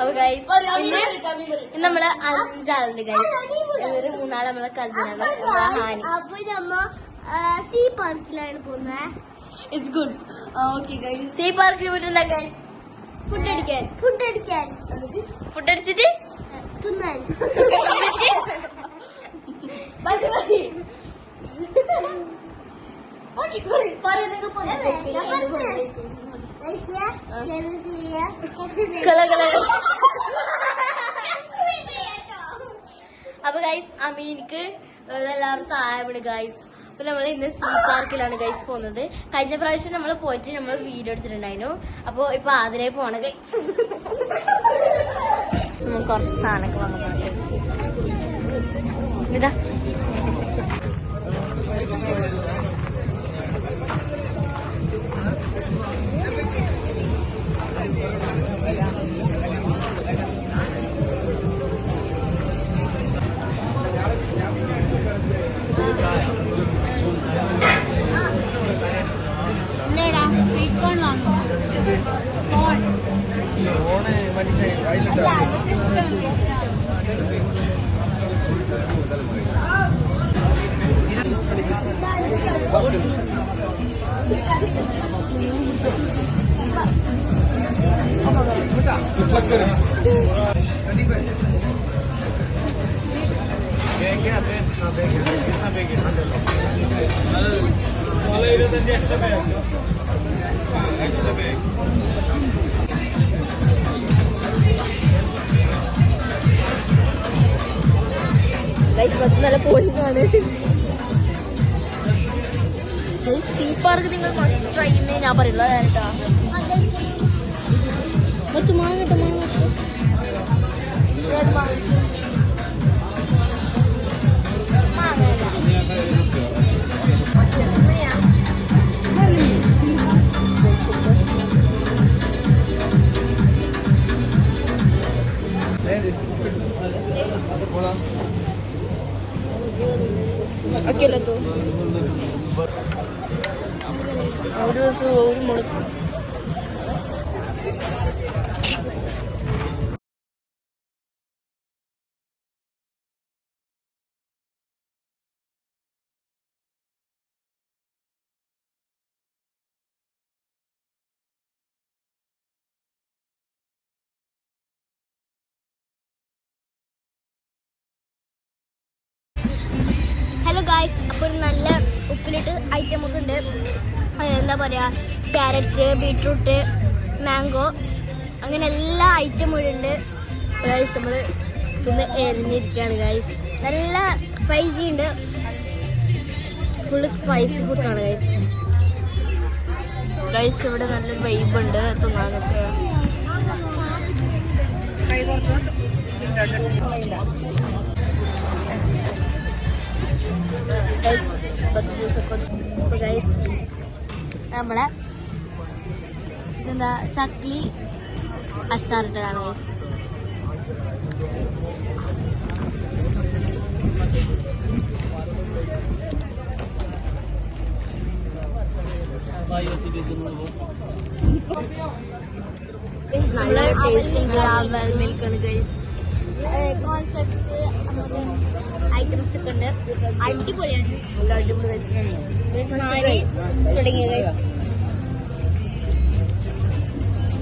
അപ്പൊ ഗൈസ് നമ്മള് 5 ആളുണ്ട് ഗൈസ്. ഇവര് 3 ആള് നമ്മളെ കസിനാണ്. ഹാനി. അപ്പൊ നമ്മ സീ പാർക്കിലാണ് പോകുന്നത്. It's good. Okay guys. Sea പാർക്കിൽ പോയിട്ടുണ്ടാക്കാൻ ഫുഡ് അടിച്ചിട്ട് തിന്നാൻ അപ്പൊ ഗൈസ് അമീനിക്ക് എല്ലാവരും സഹായമാണ് ഗൈസ്. അപ്പൊ നമ്മൾ ഇന്ന് സീ പാർക്കിലാണ് ഗൈസ് പോകുന്നത്. കഴിഞ്ഞ പ്രാവശ്യം നമ്മൾ പോയിട്ട് നമ്മൾ വീഡിയോ എടുത്തിട്ടുണ്ടായിരുന്നു. അപ്പൊ ഇപ്പൊ അതിലേ പോണ ഗൈസ്. നമ്മൾ കുറച്ച് സാധനമൊക്കെ വാങ്ങുന്നതാണ് ഗൈസ്. ഇതാ നല്ല പോയിട്ടാണ്. സീ പാർക്ക് നിങ്ങൾ മസ്റ്റ് ട്രൈ ചെയ്യുന്നേ ഞാൻ പറയുള്ളൂ. കേട്ടാ മാങ്ങട്ടെ അക്കല്ലോ ഒരു ദിവസം ഒരു മുളക്ക് ഹലോ ഗായ്സ്. അപ്പോൾ നല്ല ഉപ്പിലിട്ട് ഐറ്റം ഒക്കെ ഉണ്ട്. എന്താ പറയുക, ക്യാരറ്റ്, ബീട്രൂട്ട്, മാംഗോ, അങ്ങനെ എല്ലാ ഐറ്റം ഇവിടെ ഉണ്ട് ഗായ്സ്. നമ്മൾ ഇന്ന് എറിഞ്ഞിരിക്കുകയാണ് ഗായ്സ്. നല്ല സ്പൈസി ഉണ്ട്. ഫുള്ള് സ്പൈസി ഫുഡാണ് ഗായ്സ്. ഗായ്സ് ഇവിടെ നല്ലൊരു വൈബ് ഉണ്ട് തിന്നാനൊക്കെ. നമ്മളെ ഇതെന്താ ചക്ലി അച്ചാറിട്ടതാണ് ഗൈസ്. നമ്മള് ടേസ്റ്റിംഗ് മിൽക്കാണ് ഗൈസ്. കോൺഫ്ലെക്സ് ഐറ്റംസ് ഒക്കെ ഉണ്ട്. അടിപൊളിയാണ്. അടിപൊളി തുടങ്ങിയ ഗൈസ്.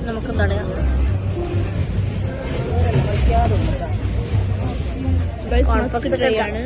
നമുക്ക് തുടങ്ങാം. കോൺഫ്ലെക്സ് ഒക്കെയാണ്.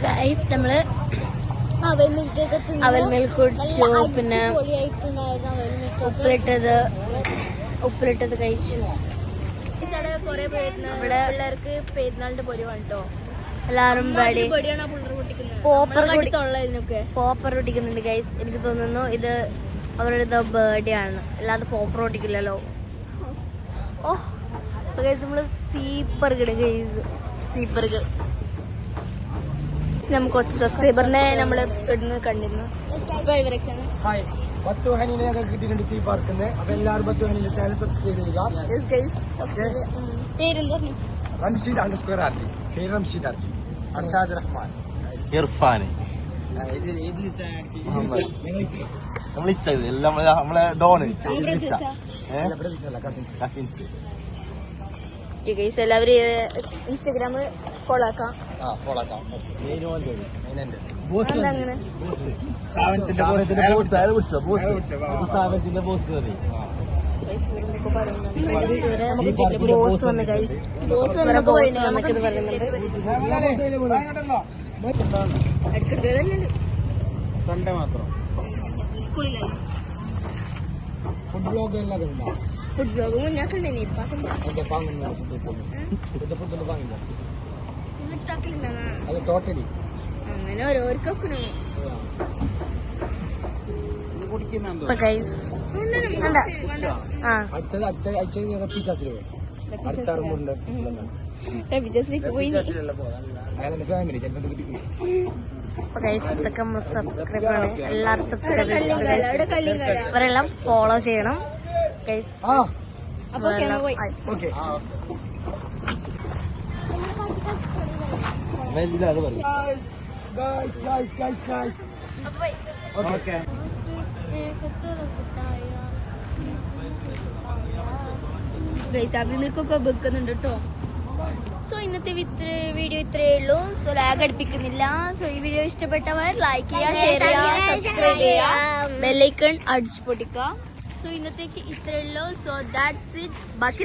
ഗൈസ് നമ്മള് അവൽ മിൽക്കൊക്കെ അവൽ മിൽക്ക് കുടിച്ചു. പിന്നെ ഉപ്പിലിട്ടത് കഴിച്ചു. കൊറേ ഇവിടെ പിള്ളേർക്ക് പെരുന്നാളിന്റെ പൊരിവാണ് കേട്ടോ. എല്ലാരും പൊടിയാണ് ആ പിള്ളേർ പൊട്ടിക്കുന്നത്. Popper പൊട്ടിക്കുന്നുണ്ട് guys. എനിക്ക് തോന്നുന്നു ഇത് അവരുടെ ബർത്ത്ഡേ ആണ്, അല്ലാതെ പോപ്പർ പൊട്ടിക്കില്ലല്ലോ. ഓ ഗൈസ് നമ്മള് സീപ്പർക്ക് ഗൈസ്, സീപ്പർക്ക് നമുക്ക് കുറച്ച് സബ്സ്ക്രൈബറിനെ നമ്മള് ഇടുന്ന് കണ്ടിരുന്നു. ഇപ്പൊ ഇവരൊക്കെയാണ്. കിട്ടിയിട്ടുണ്ട് സീ പാർക്കിന്ന്. അപ്പൊ എല്ലാവരും ബത്തുഹനിന്റെ ചാനൽ സബ്സ്ക്രൈബ് ചെയ്യുക. പേരെന്തോ റംഷീദ് _ ആർട്ടി, പേര് റംഷീദ് ആർട്ടി, അർഷാദ് റഹ്മാൻ, ഇർഫാൻ, നമ്മളെ ഡോണ് കസിൻസ്. ഗൈസ് എല്ലാവരും ഇൻസ്റ്റാഗ്രാമിൽ ഫോളോ ആക്കാം. അങ്ങനെ ബോസ് വന്ന് ഗൈസ്, ബോസ് വന്നിട്ട് പറയുന്നുണ്ട്. സൺഡേ മാത്രം സ്കൂളിലായി ഫുഡ് ബ്ലോഗ് എല്ലാം ഉണ്ടോ? ഫുഡ് ബ്ലോഗ് മുന്നാക്കണ്ടേ ഇപ്പൊ അത് ടോട്ടലി അങ്ങനെ ഓരോർക്കൊക്കെ അടുത്ത ആഴ്ച പിച്ചാസിൽ പോയി അടിച്ചാറുമുണ്ട് പോയി. ഫാമിലി ഇതൊക്കെ സബ്സ്ക്രൈബറാണ്, എല്ലാവരും സബ്സ്ക്രൈബ് ഇവരെല്ലാം ഫോളോ ചെയ്യണം ഗൈസ്. ഓക്കെ മിൽക്കൊക്കെ വെക്കുന്നുണ്ട് കേട്ടോ. സോ ഇന്നത്തെ വീഡിയോ ഇത്രയേ ഉള്ളൂ. സോ ലാഗ് അടുപ്പിക്കുന്നില്ല. സോ ഈ വീഡിയോ ഇഷ്ടപ്പെട്ടവർ ലൈക്ക് ചെയ്യുക, ഷെയർ ചെയ്യുക, സബ്സ്ക്രൈബ് ചെയ്യുക, ബെല്ലൈക്കൺ അടിച്ചു പൊട്ടിക്കുക. സോ ഇന്നത്തേക്ക് ഇത്രയേ ഉള്ളൂ. So that's it. ബാക്കി